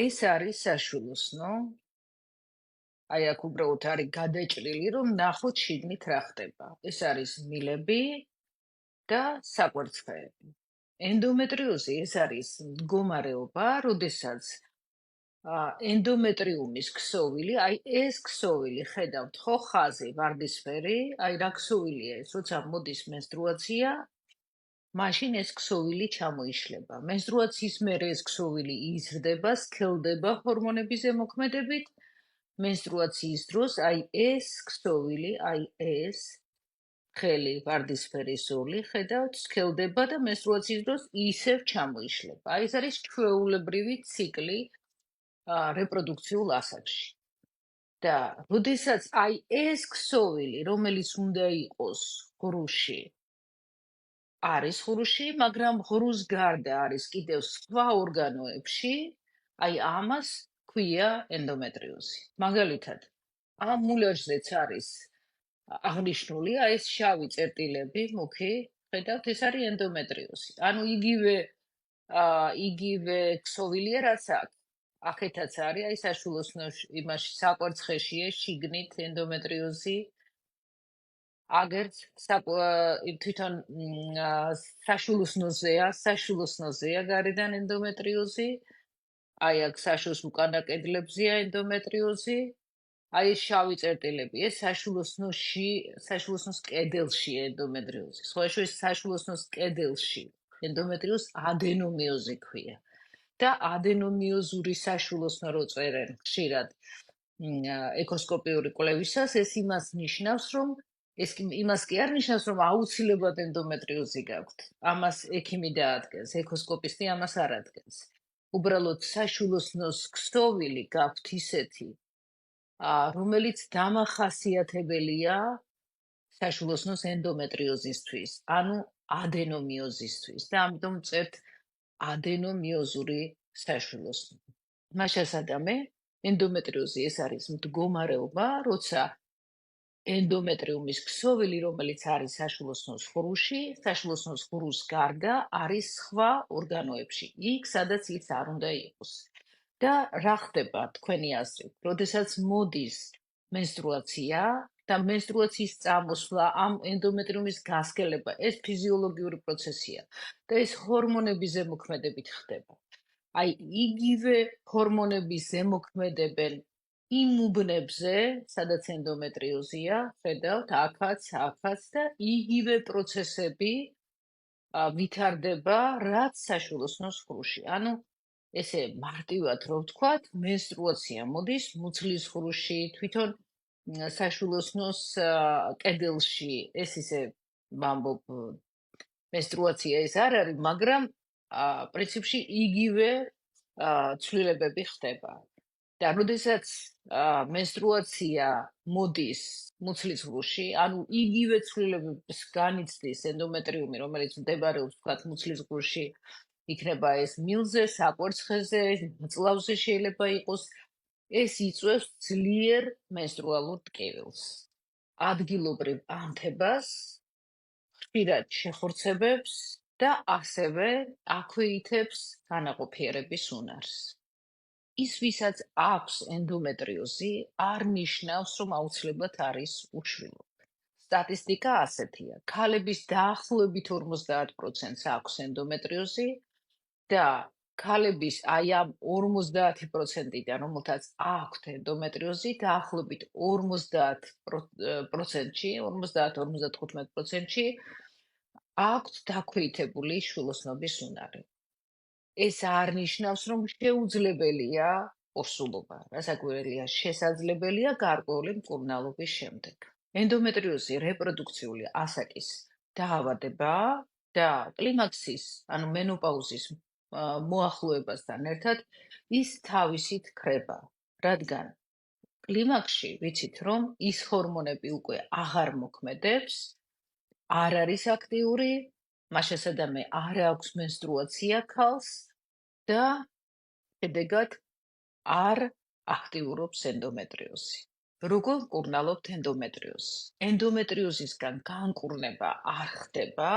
ეს არის საშვილოსნო, აი აქ უბრალოდ არის გადაჭრილი, რომ ნახოთ შიგნით რა ხდება. ეს არის მილები და საკვერცხეები. ენდომეტრიოზი ეს არის მდგომარეობა, როდესაც ენდომეტრიუმის ქსოვილი, აი ეს ქსოვილი, ხედავთ ხო, ხაზი ვარდისფერი, აი რა ქსოვილია ეს, როცა მოდის მენსტრუაცია, მაშინ ეს ქსოვილი ჩამოიშლება. მენსტრუაციის მერე ეს ქსოვილი იზრდება, სქელდება ჰორმონების ზემოქმედებით. მენსტრუაციის დროს აი ეს ქსოვილი, აი ეს ხელი ვარდისფერი ზოლი, ხედავთ, სქელდება და მენსტრუაციის დროს ისევ ჩამოიშლება. აი ეს არის ჩვეულებრივი ციკლი რეპროდუქციულ ასაკში. და როდესაც აი ეს ქსოვილი, რომელიც უნდა იყოს ღრუში, არის ღრუში, მაგრამ ღრუს გარდა არის კიდევ სხვა ორგანოებში, აი ამას ქვია ენდომეტრიოზი. მაგალითად, ამ მულაჟზეც არის აღნიშნული, აი ეს შავი წერტილები, მუქი, ხედავთ, ეს არის ენდომეტრიოზი. ანუ იგივე ქსოვილია, რაც აქ. აქეთაც არის, აი საშვილოსნოში, იმაში საკვერცხეშია შიგნით ენდომეტრიოზი, აგერც თვითონ საშვილოსნოზეა გარედან ენდომეტრიოზი, აი აქ საშოს უკანა კედლებზეა ენდომეტრიოზი, აი ეს შავი წერტილები, ეს საშვილოსნოს კედელშია ენდომეტრიოზი. სხვა შორის საშვილოსნოს კედელში ენდომეტრიოზს ადენომიოზი ქვია. და ადენომიოზური საშვილოსნო რო წერენ ხშირად ეკოსკოპიური კვლევისას, ეს იმას ნიშნავს, რომ ეს იმას კი არ ნიშნავს, რომ აუცილებლად ენდომეტრიოზი გაქვთ. ამას ექიმი დაადგენს, ეკოსკოპისტი ამას არ ადგენს. უბრალოდ საშვილოსნოს ქსოვილი გაქვთ ისეთი, რომელიც დამახასიათებელია საშვილოსნოს ენდომეტრიოზისთვის, ანუ ადენომიოზისთვის და ამიტომ წერთ ადენომიოზური საშვილოსნო. მას შესადამე ენდომეტრიოზი ეს არის მდგომარეობა, როცა ენდომეტრიუმის ქსოვილი, რომელიც არის საშვილოსნოს ღრუში, საშვილოსნოს ღრუს გარდა არის სხვა ორგანოებში, იქ სადაც ის არ უნდა იყოს. და რა ხდება თქვენი აზრით, როდესაც მოდის მენსტრუაცია და მენსტრუაციის წამოსვლა, ამ ენდომეტრიუმის გასქელება, ეს ფიზიოლოგიური პროცესია და ეს ჰორმონების ზემოქმედებით ხდება. აი იგივე ჰორმონების ზემოქმედებენ იმ უბნებზე, სადაც ენდომეტრიოზია, ხედავთ, აქაც და იგივე პროცესები ვითარდება, რაც საშვილოსნოს ღრუში. ანუ ესე მარტივად რო ვთქვათ, მენსტრუაცია მოდის მუცლის ღრუში, თვითონ საშვილოსნოს კედელში, ეს ისე ვამბობ, მენსტრუაცია ეს არ არის, მაგრამ პრინციპში იგივე ცვლილებები ხდება. და როდესაც მენსტრუაცია მოდის მუცლის ღრუში, ანუ იგივე ცვლილებებს განიცდის ენდომეტრიუმი, რომელიც მდებარეობს თქვათ მუცლის ღრუში, იქნება ეს მილზე, საკვერცხეზე, მწლავზე შეიძლება იყოს, ეს იწვევს ძლიერ მენსტრუალურ ტკივილს. ადგილობრივ ანთებას, ხშირად შეხორცებებს და ასევე აქვეითებს განაყოფიერების უნარს. ის, ვისაც აქვს ენდომეტრიოზი, არ ნიშნავს, რომ აუცილებლად არის უშვილო. სტატისტიკა ასეთია. ქალების დაახლოებით 50%-ს აქვს ენდომეტრიოზი და ქალების აი ამ 50%-დან, რომელთაც აქვთ ენდომეტრიოზი, დაახლოებით 50%-ში, 50-55%-ში აქვთ დაქვეითებული შვილოსნობის უნარი. ეს არ ნიშნავს, რომ შეუძლებელია ორსულობა. რასაკვირველია, შესაძლებელია გარკვეული მკურნალობის შემდეგ. ენდომეტრიოზი რეპროდუქციული ასაკის დაავადებაა და კლიმაქსის, ანუ მენოპაუზის მოახლოებასთან ერთად ის თავისით ქრება, რადგან კლიმაქსში ვიცით, რომ ის ჰორმონები უკვე აღარ მოქმედებს, არ არის აქტიური, მას შესადამე არ აქვს მენსტრუაცია ქალს და შედეგად არ აქტიურობს ენდომეტრიოზი. როგორ მკურნალობთ ენდომეტრიოზს? ენდომეტრიოზისგან განკურნება არ ხდება,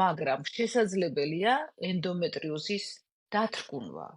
მაგრამ შესაძლებელია ენდომეტრიოზის დათრგუნვა.